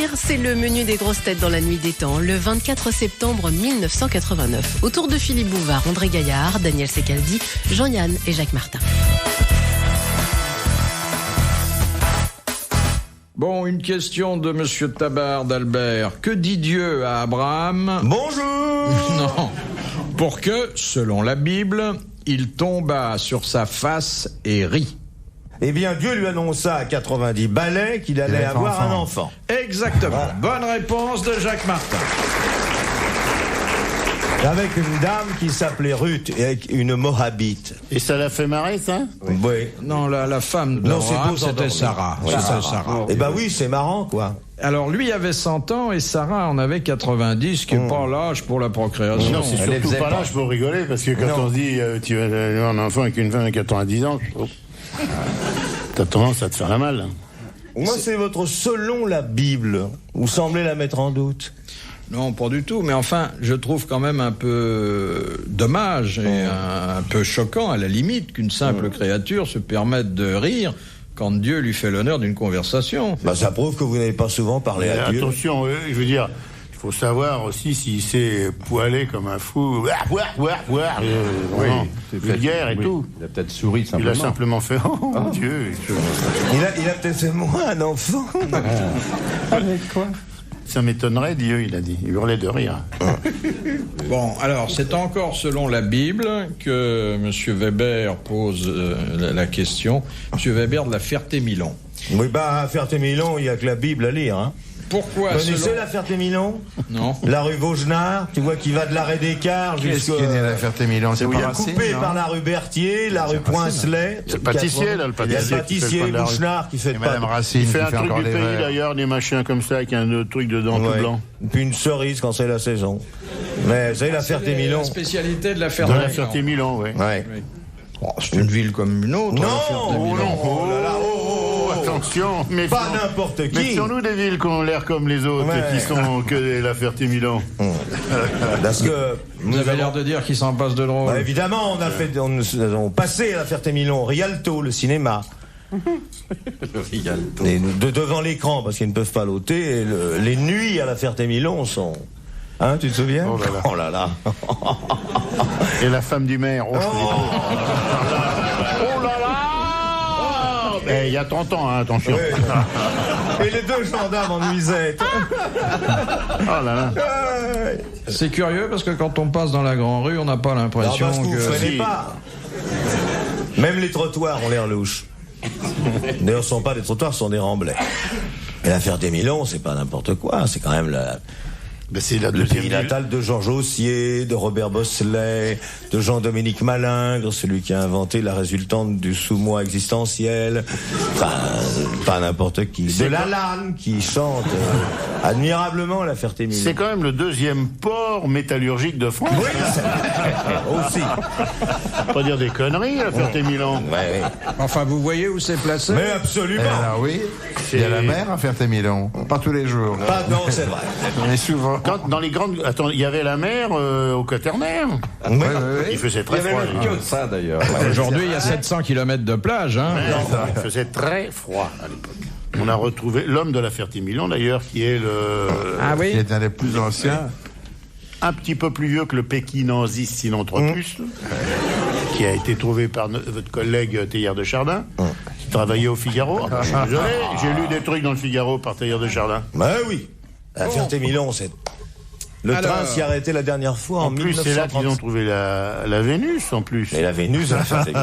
rire, c'est le menu des grosses têtes dans la nuit des temps, le 24 septembre 1989. Autour de Philippe Bouvard, André Gaillard, Daniel Secaldi, Jean-Yann et Jacques Martin. Bon, une question de Monsieur Tabard d'Albert. Que dit Dieu à Abraham? Bonjour. Non. Pour que, selon la Bible, il tomba sur sa face et rit. Eh bien, Dieu lui annonça à 90 balais qu'il allait avoir un enfant. Exactement. Voilà. Bonne réponse de Jacques Martin. Avec une dame qui s'appelait Ruth, et avec une Moabite. Et ça l'a fait marrer, ça? Oui. Non, la femme d'Abraham, c'était Sarah. Oui, C'était Sarah. Eh ben oui, c'est marrant, quoi. Alors, lui avait 100 ans et Sarah en avait 90, qui n'est pas l'âge pour la procréation. Non, c'est surtout pas l'âge pour rigoler, parce que quand on se dit tu vas avoir un enfant avec une femme de 90 ans, t'as tendance à te faire la malle. Moi, c'est votre selon la Bible. Vous semblez la mettre en doute. Non, pas du tout. Mais enfin, je trouve quand même un peu dommage et un peu choquant, à la limite, qu'une simple créature se permette de rire quand Dieu lui fait l'honneur d'une conversation. Bah, ça prouve que vous n'avez pas souvent parlé à Dieu. Attention, je veux dire, il faut savoir aussi s'il s'est poilé comme un fou. Vulgaire et tout. Il a peut-être souri simplement. Il a simplement fait oh mon Dieu. Il a peut-être fait moi un enfant. Avec quoi? Ça m'étonnerait, Dieu, il a dit. Il hurlait de rire. Bon, alors, c'est encore selon la Bible que M. Weber pose la question. M. Weber de la Ferté-Milon. Oui, bah, à Ferté-Milon, il n'y a que la Bible à lire, hein. Pourquoi Connaissez la Ferté-Milon? Non. La rue Vaugenard, tu vois, qui va de l'arrêt d'Écart jusqu'à... Qu'est-ce qui est né à la Ferté-Milon? C'est pas coupé par la rue Berthier, la rue Poincelet. C'est le pâtissier, là, le pâtissier. Il y a le pâtissier Bouchenard qui fait Madame Racine Il fait qui un fait truc encore du des pays, verres. d'ailleurs, des machins comme ça, avec un truc dedans tout blanc. Puis une cerise quand c'est la saison. Mais c'est la Ferté-Milon. La spécialité de la Dans Ferté-Milon. la Ferté-Milon, oui. Ouais. Oui. Oh, c'est une ville comme une autre. Non, la Ferté-Milon. oh là là, Attention, pas n'importe qui. Méfions-nous des villes qui ont l'air comme les autres, qui sont que la Ferté-Milon. Parce que Vous avez l'air de dire qu'il s'en passe de drôle. bah, évidemment, on a passé à la Ferté-Milon, Rialto, le cinéma. Et devant l'écran, parce qu'ils ne peuvent pas l'ôter, et les nuits à la Ferté-Milon sont... Hein, tu te souviens? Oh là là. Et la femme du maire. Oh là là. Il y a 30 ans, hein, attention. Oui. Et les deux gendarmes en nuisette. Oh là là. C'est curieux parce que quand on passe dans la grande rue, on n'a pas l'impression parce que vous que... freinez pas. Même les trottoirs ont l'air louches. D'ailleurs, ce ne sont pas des trottoirs, ce sont des remblais. Et la Ferté-Milon, c'est pas n'importe quoi. C'est quand même C'est la le deuxième pays natal de Georges Haussier, de Robert Bosselet, de Jean-Dominique Malingre, celui qui a inventé la résultante du sous-moi existentiel. Enfin, pas n'importe qui. De Lalanne qui chante admirablement la Ferté-Milon. C'est quand même le deuxième port métallurgique de France. Oui, aussi. Pas dire des conneries, la Ferté-Milon. Ouais. Enfin, vous voyez où c'est placé? Mais absolument. Alors oui, il y a la mer à Ferté-Milon. Pas tous les jours. Pas non, c'est vrai. Mais souvent. Dans les grandes... Attends, il y avait la mer au Quaternaire. Oui. Il faisait très froid. que ça d'ailleurs. Aujourd'hui, il y a 700 km de plage. Hein. Il faisait très froid à l'époque. On a retrouvé l'homme de la Ferté-Milon, d'ailleurs, qui est Ah Il oui. est un des plus anciens. un petit peu plus vieux que le Pékinensis sinanthropus, qui a été trouvé par votre collègue Teilhard de Chardin, qui travaillait au Figaro. Je suis désolé, j'ai lu des trucs dans le Figaro par Teilhard de Chardin. Bah oui. La Ferté-Milon, c'est... Le train s'y arrêtait la dernière fois en plus, 1930. c'est là qu'ils ont trouvé la Vénus, en plus. Et la Vénus, la Ferté-Milon.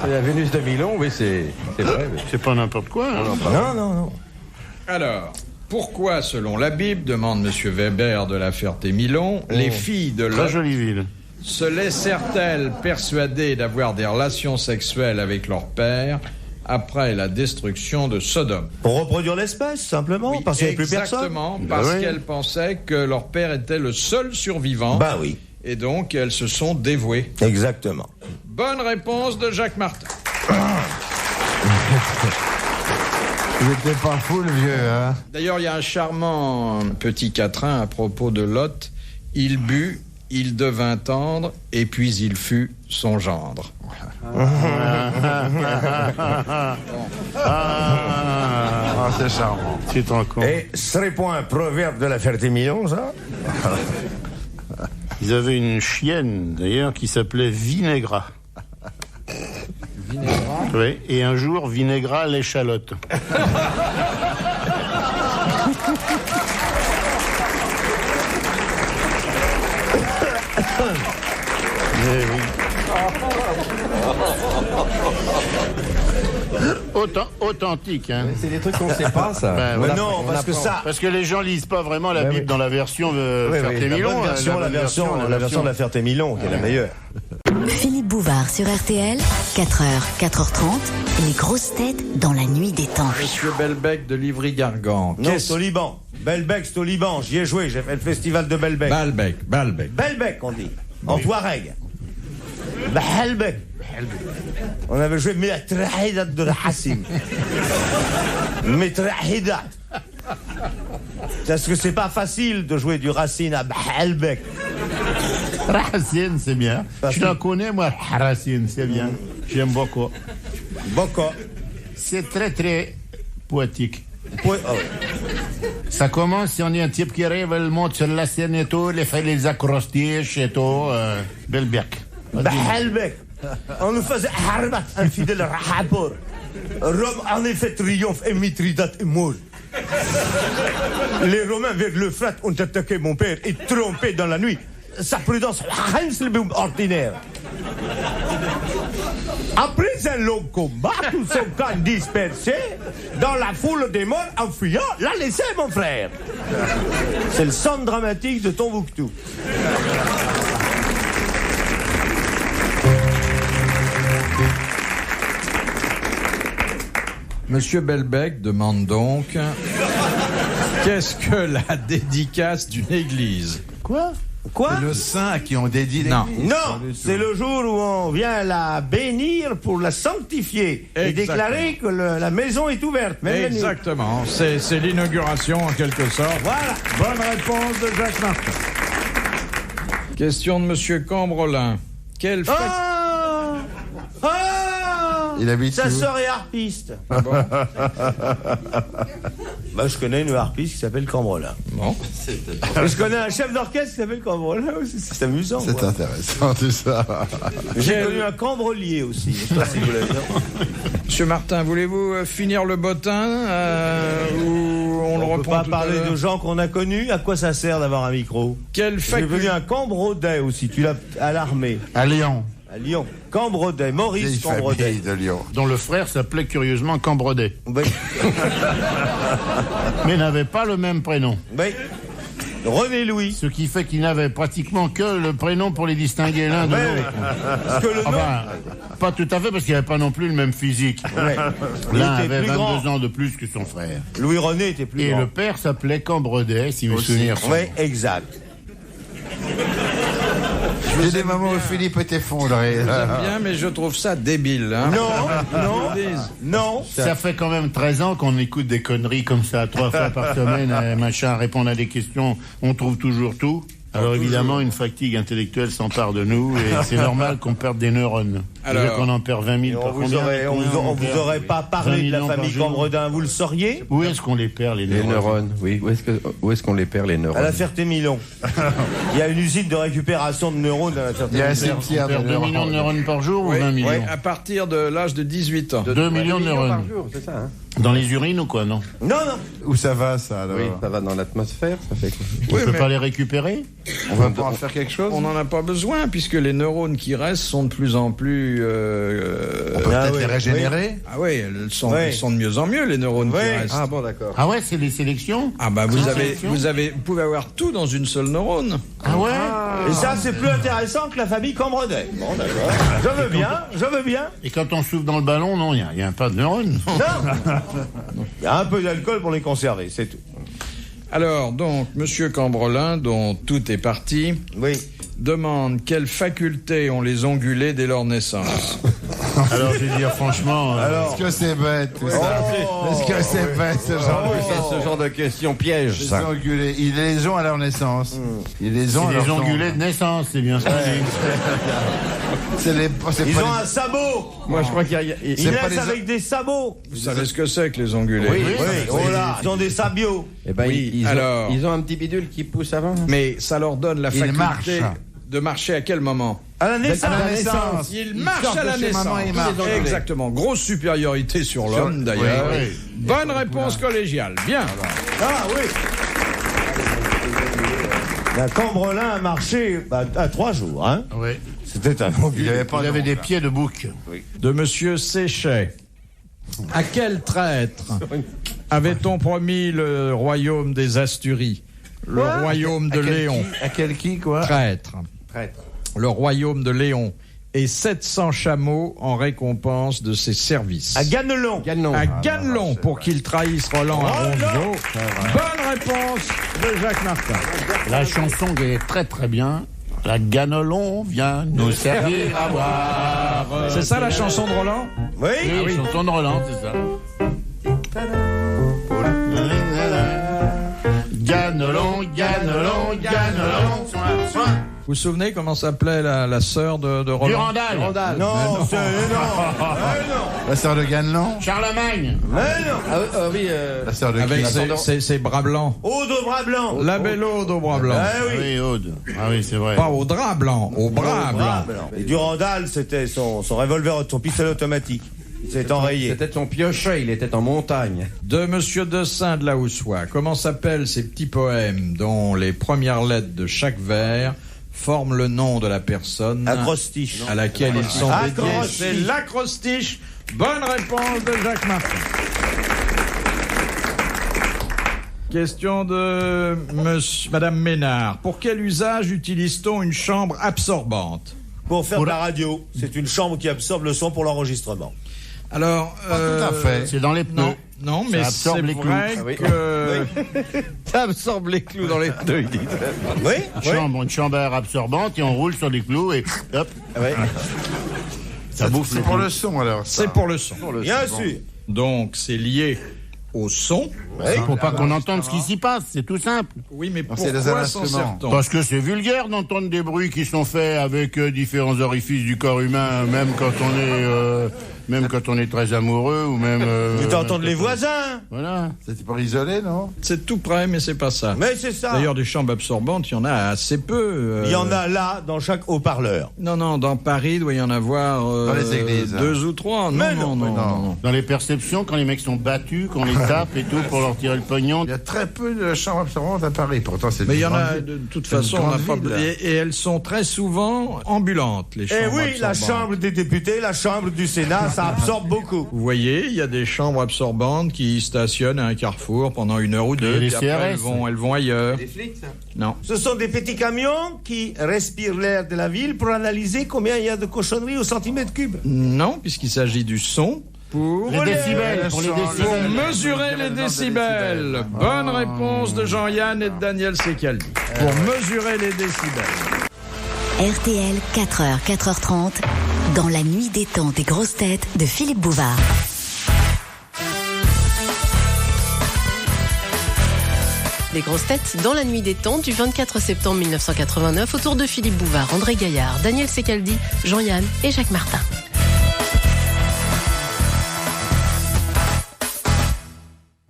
La Vénus de Milon, oui, c'est vrai. Oui. C'est pas n'importe quoi. Hein. Non. Alors, pourquoi, selon la Bible, demande M. Weber de la Ferté-Milon, les filles de Très Lot jolie ville. se laissèrent-elles persuader d'avoir des relations sexuelles avec leur père après la destruction de Sodome? Pour reproduire l'espèce, simplement, Oui, parce qu'il n'y avait plus personne. exactement, parce oui. qu'elles pensaient que leur père était le seul survivant. Bah oui, Et donc, elles se sont dévouées. exactement. Bonne réponse de Jacques Martin. Il n'était pas fou, le vieux, hein. D'ailleurs, il y a un charmant petit quatrain à propos de Lot. Il but il devint tendre, et puis il fut son gendre. C'est charmant. Tu te rends compte? Et ce serait pas un proverbe de la Ferté-Milon, ça? Ils avaient une chienne, d'ailleurs, qui s'appelait Vinaigra. Vinaigra? Oui, et un jour, Vinaigra l'échalote. Authentique, hein. C'est des trucs qu'on ne sait pas, ça. Ben, Non, parce que ça... Parce que les gens lisent pas vraiment la Bible dans la version Ferté-Milon. La version de la Ferté-Milon, qui est la meilleure. Philippe Bouvard sur RTL, 4h, 4h30, les grosses têtes dans la nuit des temps. Monsieur Belbec de Livry-Gargan. Non, c'est au Liban. Belbec, c'est au Liban. J'y ai joué, j'ai fait le festival de Belbec. Balbec. Belbec, on dit. En Touareg. Belbec. On avait joué Metrahidat de Hassim. Metrahidat. Parce que c'est pas facile de jouer du Racine à Belbec. Racine, c'est bien. Je la connais, moi, Racine, c'est bien. J'aime beaucoup. Boko. C'est très, très poétique. Oh. Ça commence si on est un type qui rêve, il monte sur la scène et tout, il fait les acrostiches et tout. Belbec. Belbec. On nous faisait Harbat, un fidèle rapport. Rome en effet triomphe et Mithridate est mort. Les Romains vers l'Euphrate ont attaqué mon père et trompé dans la nuit. Sa prudence, ordinaire. Après un long combat, tout son camp dispersé, dans la foule des morts en fuyant, l'a laissé mon frère. C'est le centre dramatique de Tombouctou. Monsieur Belbec demande donc qu'est-ce que la dédicace d'une église? Quoi? Le saint à qui on dédie Non. l'église. Non, c'est le jour où on vient la bénir pour la sanctifier et déclarer que la maison est ouverte. Même la nuit. Exactement, c'est l'inauguration en quelque sorte. Voilà. Bonne réponse de Jacques Martin. Question de Monsieur Cambrelin. Quelle fête... Il habite Sa où? sœur est harpiste. Bah, je connais une harpiste qui s'appelle Cambrelin. Bon. Et je connais un chef d'orchestre qui s'appelle Cambrelin aussi. C'est amusant. C'est quoi. intéressant tout ça. J'ai connu un cambrelier aussi. Je sais pas si vous l'avez vu. Monsieur Martin, voulez-vous finir le bottin ou on le On peut reprend pas tout à parler l'heure? de gens qu'on a connus. À quoi ça sert d'avoir un micro? Quelle J'ai connu un Cambrodet aussi. Tu l'as à l'armée. À Lyon, À Lyon. Cambrodet. Maurice Vieille Cambrodet. famille de Lyon. dont le frère s'appelait curieusement Cambrodet, Oui. mais n'avait pas le même prénom. Oui. René Louis. Ce qui fait qu'il n'avait pratiquement que le prénom pour les distinguer l'un de Oui, l'autre. Parce que le nom. Enfin, pas tout à fait, parce qu'il n'avait pas non plus le même physique. Ouais. Il L'un était avait plus 22 grand. ans de plus que son frère. Louis René était plus Et grand. le père s'appelait Cambrodet, si mes souvenirs sont Oui, bons. exact. J'ai des moments où Philippe est effondré. J'aime bien, mais je trouve ça débile. Hein. Non. Ça fait quand même 13 ans qu'on écoute des conneries comme ça, 3 fois par semaine, machin, répondre à des questions, on trouve toujours tout. Alors évidemment, une fatigue intellectuelle s'empare de nous et c'est normal qu'on perde des neurones. Alors, C'est-à-dire qu'on en perd 20 000 On par vous combien aurait, on vous aurait pas parlé de la famille Cambredin, vous le sauriez? Où est-ce qu'on les perd, les Les neurones? neurones, oui. Où est-ce qu'on les perd, les À la neurones? Ferté-Milon. Il y a une usine de récupération de neurones à la Il y a un Ferté-Milon. cimetière On perd de 2 millions de neurones par jour ou 20 millions? Oui, à partir de l'âge de 18 ans. 2 millions de par neurones. jour, c'est ça, hein? Dans les urines ou quoi, non? Non. Où ça va, ça, alors? Oui, ça va dans l'atmosphère, ça fait quoi? On Oui, peut mais pas les récupérer? On va pas en faire quelque chose? on n'en a pas besoin, puisque les neurones qui restent sont de plus en plus... On peut peut-être oui, les régénérer? Ah oui, elles sont de mieux en mieux, les neurones Oui. qui restent. Ah bon, d'accord. Ah ouais, c'est les sélections? Ah bah vous sélection. pouvez avoir tout dans une seule neurone. Ah ouais? Et ça, c'est plus intéressant que la famille Cambredet. Bon, d'accord. Je veux bien. Et quand on souffle dans le ballon, non, il n'y a pas de neurones. Non. Il y a un peu d'alcool pour les conserver, c'est tout. Alors donc, Monsieur Cambrelin, dont tout est parti, Oui. demande quelles facultés ont les ongulés dès leur naissance. Alors, je vais dire franchement... Est-ce que c'est bête tout ça? Est-ce que c'est bête ce genre de Ça, ce genre de question piège, Les ça. ongulés, ils les ont à leur naissance. Ils les ont à c'est leur des ongulés de naissance, c'est bien ça. Ils ont un sabot. Moi, je crois qu'il y a... Ils C'est pas naissent des- avec des sabots. Vous savez ce que c'est que les ongulés? Oui, oh là, ils ont des sabios. Eh ben, Oui, ils alors. ont un petit bidule qui pousse avant. Mais ça leur donne la Ils faculté marchent. de marcher à quel moment? À la naissance. À la naissance. Ils Ils marchent sortent à la de chez naissance. maman et ils marchent. Exactement. Grosse supériorité sur l'homme, d'ailleurs. oui, oui. Bonne réponse collégiale. Bien. Ah oui. La Cambrelin a marché à 3 jours, hein. Oui. C'était un ongulé. Il avait des pieds de bouc. De Monsieur Séchet. À quel traître avait-on promis le royaume des Asturies? Le royaume de Léon. À quel qui, quoi? Traître. Traître. Le royaume de Léon. Et 700 chameaux en récompense de ses services. À Ganelon. Ganon. À Ganelon pour qu'il trahisse Roland à Rondeau. Bonne réponse de Jacques Martin. La chanson est très très bien. La Ganelon vient nous servir à boire. C'est ça la chanson de Roland? Oui. Oui, chanson de Roland, c'est ça. Ganelon, Ganelon, Ganelon, soin, soin. Vous vous souvenez comment s'appelait la sœur de Roland? Durandal. Non, c'est non. La sœur de Ganelon? Charlemagne. Mais non. Oui, La sœur de Avec qui? ses bras blancs. Aude au bras blanc. La belle Aude au bras blanc. Ah oui. Oui, Aude. Ah oui, c'est vrai. Pas au drap blanc, au bras blanc. Et Durandal, c'était son revolver, son pistolet automatique. Il s'est enrayé. c'était son piochet, il était en montagne. De Monsieur Dessein de la Houssoie. Comment s'appellent ces petits poèmes dont les premières lettres de chaque vers forment le nom de la personne Acrostiche. à laquelle ils sont dédiés? Acrostiche. C'est l'acrostiche. Bonne réponse de Jacques Martin. Question de Madame Ménard. Pour quel usage utilise-t-on une chambre absorbante? Pour faire de la radio. C'est une chambre qui absorbe le son pour l'enregistrement. Alors, Pas tout à fait. C'est dans les pneus. non, mais Ça c'est absorbe les clous. vrai Ah oui. que Ça absorbe les clous dans les pneus, il dit. Oui. Une chambre à air absorbante et on roule sur des clous et hop. Ça bouffe C'est les pour clous. le son alors. ça. c'est pour le son. Bien sûr. Donc, c'est lié au son. Il faut pas qu'on entende ce qui s'y passe, c'est tout simple. Oui, mais c'est des pourquoi s'en instruments. sert-on? Parce que c'est vulgaire d'entendre des bruits qui sont faits avec différents orifices du corps humain, même quand on est très amoureux ou même. Tu t'entends les voisins. Voilà. C'est pour isoler, non? C'est tout près, mais c'est pas ça. Mais c'est ça. D'ailleurs, des chambres absorbantes, il y en a assez peu. Il y en a là, dans chaque haut-parleur. Non, dans Paris, il doit y en avoir Dans les églises. 2 ou 3. Mais Non. Dans les perceptions, quand les mecs sont battus, qu'on les tape et tout pour leur tirer le pognon. Il y a très peu de chambres absorbantes à Paris. Pourtant, c'est Mais il y une en a, grande ville. de toute C'est une façon, on n'a grande pas. ville. Et elles sont très souvent ambulantes, les chambres Eh oui, la absorbantes. chambre des députés, la chambre du Sénat, ça absorbe beaucoup. Vous voyez, il y a des chambres absorbantes qui stationnent à un carrefour pendant 1 heure ou 2, les puis après CRS. elles vont ailleurs. Des flics, ça? Non. Ce sont des petits camions qui respirent l'air de la ville pour analyser combien il y a de cochonneries au centimètre cube. Non, puisqu'il s'agit du son pour... Les décibels, pour les Pour décibels. mesurer les décibels. Bonne réponse de Jean-Yann et de Daniel Secaldi. Pour mesurer les décibels. RTL, 4h, 4h30, dans la nuit des temps des grosses têtes de Philippe Bouvard. Les grosses têtes dans la nuit des temps du 24 septembre 1989 autour de Philippe Bouvard, André Gaillard, Daniel Secaldi, Jean-Yann et Jacques Martin.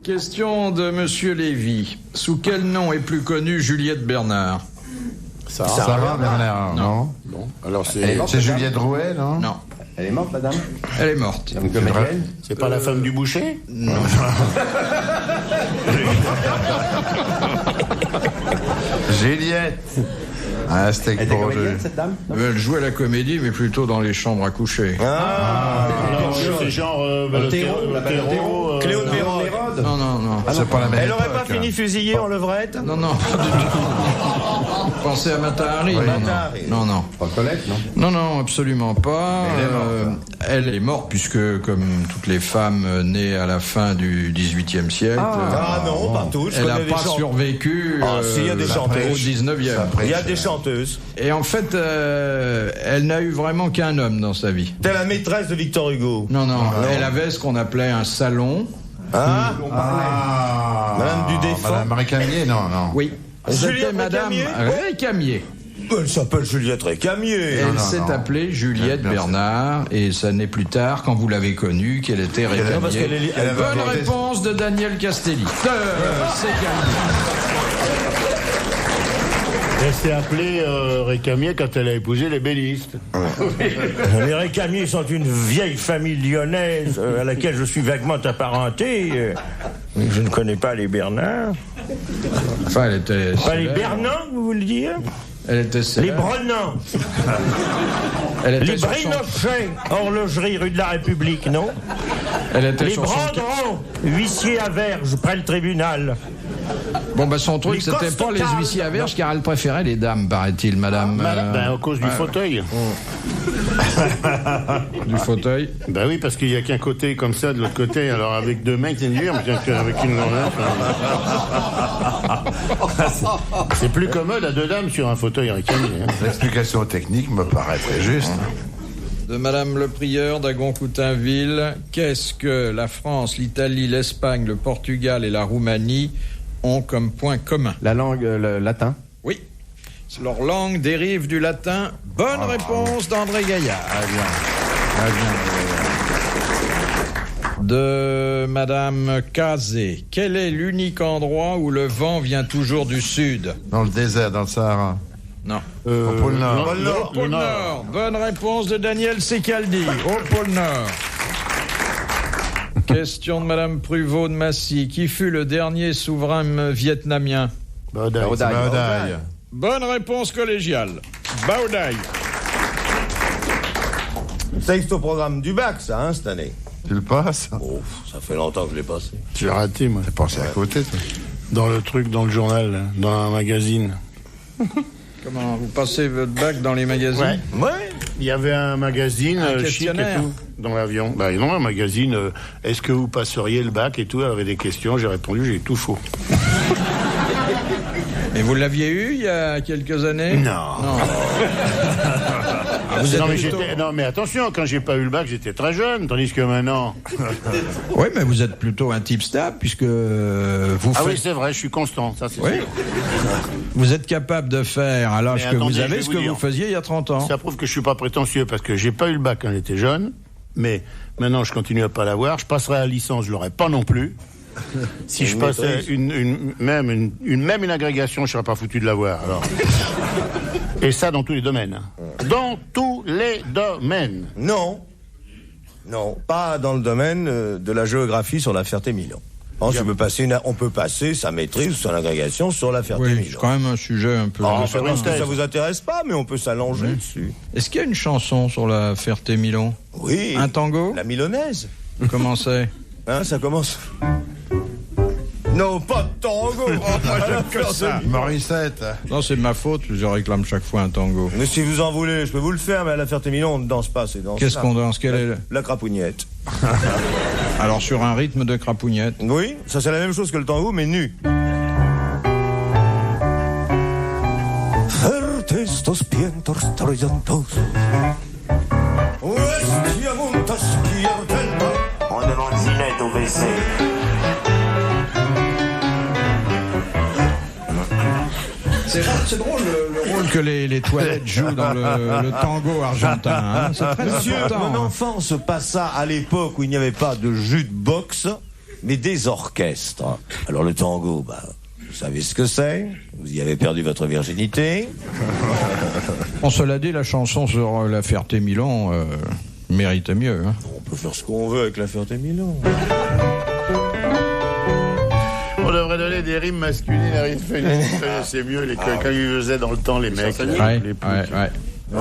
Question de Monsieur Lévy. Sous quel nom est plus connue Juliette Bernard? Ça va, Bernard? Non. Alors c'est C'est Juliette Drouet, non? Non. Elle est morte, la dame? Elle est morte. Une comédienne? c'est pas la femme du boucher? Juliette. Un steak Elle était pour comédienne, deux. cette dame? Elle jouait la comédie, mais plutôt dans les chambres à coucher. Alors c'est genre Otero, la belle Otero, Cléo de Vérone. Non. C'est pas la même Elle aurait époque, pas fini fusillée en levrette? Non, pas du tout. Vous pensez à Matahari? Oui. Non, Matahari. non. Pas Colette, non? Non, non, absolument pas. Elle est morte puisque, comme toutes les femmes nées à la fin du XVIIIe siècle, Ah non, pas toutes. elle n'a pas survécu si, il y a des chanteuses. au XIXe. Il y a des chanteuses. Et en fait, elle n'a eu vraiment qu'un homme dans sa vie. T'es la maîtresse de Victor Hugo. Non, elle avait ce qu'on appelait un salon. Hein? Madame du Défend. Madame Marie Camier, non. Oui. C'était Juliette Madame Récamier Récamier. Elle s'appelle Juliette Récamier. Elle s'est appelée Juliette Bernard, et ça n'est plus tard, quand vous l'avez connue, qu'elle était Récamier. parce qu'elle est- elle Bonne avait- réponse de Daniel Castelli. C'est Caldi. Elle s'est appelée Récamier quand elle a épousé les bellistes. Les Récamiers sont une vieille famille lyonnaise à laquelle je suis vaguement apparenté. Je ne connais pas les Bernard. Enfin, elle était Pas les célèbre. Bernard, vous voulez dire? Elle était Les célèbre. Brenans. Elle était Les sur son- Brinochet, horlogerie rue de la République, non? Elle était Les sur son... Brandrons, huissier à Verge, près le tribunal. Bon, bah, son truc, Les c'était pas les Coste-Calme. huissiers à verge, car elle préférait les dames, paraît-il, madame. Ben, à cause du fauteuil. Du fauteuil. Ben oui, parce qu'il n'y a qu'un côté comme ça, de l'autre côté. Alors avec deux mecs, c'est dur, mais avec une c'est plus commode à deux dames sur un fauteuil Récamier. Hein. L'explication technique me paraît très juste. De madame le prieur d'Agon-Coutainville. Qu'est-ce que la France, l'Italie, l'Espagne, le Portugal et la Roumanie ont comme point commun? La langue, le latin. Oui. Leur langue dérive du latin. Bonne réponse d'André Gaillard. De madame Cazé. Quel est l'unique endroit où le vent vient toujours du sud? Dans le désert, dans le Sahara. Non. Au pôle Nord. Au pôle Nord. Bonne réponse de Daniel Secaldi. Au pôle Nord. Question de madame Pruvot de Massy. Qui fut le dernier souverain vietnamien? Bao Dai. Baodaï. Bonne réponse collégiale. Bao Dai. Ça existe au programme du bac, ça, hein, cette année. Tu le passes? Oh, ça fait longtemps que je l'ai passé. J'ai raté, moi. T'es passé à côté, toi. Dans le truc, dans le journal, là, dans un magazine. Comment vous passez votre bac dans les magazines? Ouais. Il y avait un magazine chic et questionnaire. tout dans l'avion. Bah non, un magazine. Est-ce que vous passeriez le bac et tout? Il y avait des questions. J'ai répondu, j'ai tout faux. Et vous l'aviez eu il y a quelques années? Non. Vous êtes Non mais, plutôt- non mais attention, quand j'ai pas eu le bac, j'étais très jeune, tandis que maintenant. Oui, mais vous êtes plutôt un type stable puisque vous Ah faites... oui, c'est vrai, je suis constant, ça c'est Oui. sûr. Vous êtes capable de faire à l'âge Mais que vous attendez, je avez vais ce vous que dire. vous faisiez il y a 30 ans. Ça prouve que je suis pas prétentieux parce que j'ai pas eu le bac quand j'étais jeune, mais maintenant je continue à pas l'avoir. Je passerai à la licence, je l'aurai pas non plus. Si je passais même une agrégation, je serais pas foutu de l'avoir. Alors. Et ça dans tous les domaines. Dans tous les domaines. Non. Non, pas dans le domaine de la géographie sur la Ferté-Milon. On peut passer sa maîtrise ou son agrégation sur la Oui, Ferté-Milon. c'est quand même un sujet un peu... Ah, faire parce une que thèse. ça vous intéresse pas, mais on peut s'allonger dessus. Est-ce qu'il y a une chanson sur la Ferté-Milon? Oui. Un tango? La Milonaise. Comment c'est? Hein, ça commence. Non, pas de tango. Morissette. Non, c'est de ma faute, je réclame chaque fois un tango. Mais si vous en voulez, je peux vous le faire, mais à la Ferté-Milon, on ne danse pas, c'est danse. Qu'est-ce qu'on danse? Quelle est La crapougnette. Alors sur un rythme de crapougnette. Oui, ça c'est la même chose que le tango, mais nu. Estos vientos trollantos. On demande Zinette au WC. C'est drôle le rôle que les toilettes jouent dans le tango argentin. Hein. C'est très Monsieur, important. mon enfance passa à l'époque où il n'y avait pas de jukebox, mais des orchestres. Alors le tango, vous savez ce que c'est? Vous y avez perdu votre virginité. On se l'a dit, la chanson sur la Ferté-Milon méritait mieux. Hein. On peut faire ce qu'on veut avec la Ferté-Milon. On devrait donner des rimes masculines à rimes féminines. C'est mieux quand ils faisaient dans le temps les mecs. Ouais.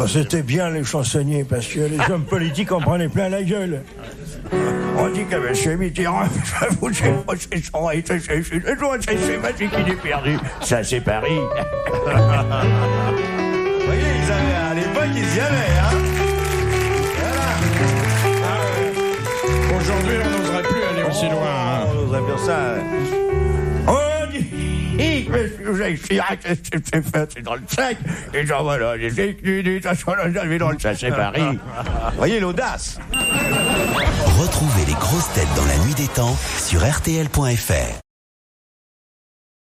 C'était bien les chansonniers parce que les hommes politiques en prenaient plein la gueule. On dit que M. Mitterrand, je vous ai posé son rite, c'est magique, il est perdu. Ça, c'est Paris. Vous voyez, ils avaient, à l'époque, ils y allaient, hein. Voilà. Aujourd'hui, on n'oserait plus aller aussi loin. Hein. On oserait bien ça. On dit, Jacques Chirac, c'est dans le sac. Et genre, voilà, j'ai vécu, de toute façon, j'avais dans le sac, c'est Paris. Vous voyez l'audace. Retrouvez les grosses têtes dans la nuit des temps sur RTL.fr.